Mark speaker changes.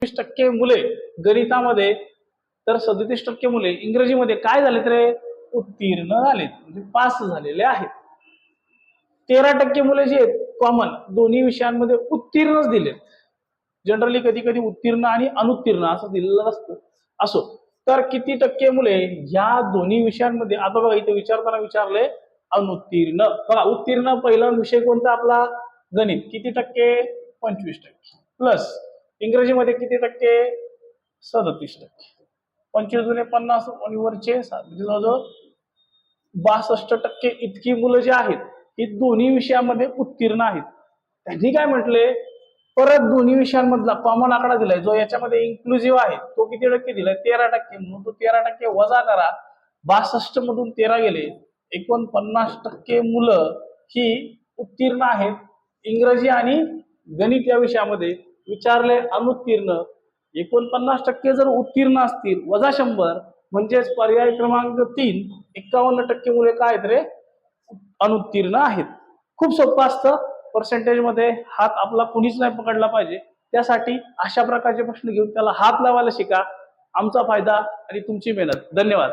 Speaker 1: 30% मुले गणितामध्ये तर 37% मुले इंग्रजीमध्ये काय झाले रे उत्तीर्ण झालेत म्हणजे पास झालेले आहेत. 13% मुले जे आहेत कॉमन दोन्ही विषयांमध्ये उत्तीर्णच दिलेत. जनरली कधी कधी उत्तीर्ण आणि अनुत्तीर्ण असं दिलेलं असतं. असो तर किती टक्के मुले या दोन्ही विषयांमध्ये आता बघा इथे विचारताना विचारले अनुत्तीर्ण. बघा उत्तीर्ण पहिला विषय कोणता आपला गणित किती टक्के 25% प्लस इंग्रजीमध्ये किती टक्के 37%. 25 दुने 50 आणि वरचे म्हणजे जवळजवळ 62% इतकी मुलं जी आहेत ही दोन्ही विषयामध्ये उत्तीर्ण आहेत. त्यांनी काय म्हटले परत दोन्ही विषयांमधला कॉमन आकडा दिलाय जो याच्यामध्ये इन्क्लुझिव्ह आहे तो किती टक्के दिलाय 13% म्हणून तो 13% वजा करा 62 मधून 13 गेले 49% मुलं ही उत्तीर्ण आहेत इंग्रजी आणि गणित या विषयामध्ये. विचारले अनुत्तीर्ण 49% जर उत्तीर्ण असतील वजा 100 म्हणजेच पर्याय क्रमांक 3 51% मुले काय आहेत रे अनुत्तीर्ण आहेत. खूप सोपं असतं. पर्सेंटेज मध्ये हात आपला कुणीच नाही पकडला पाहिजे. त्यासाठी अशा प्रकारचे प्रश्न घेऊन त्याला हात लावायला शिका. आमचा फायदा आणि तुमची मेहनत. धन्यवाद.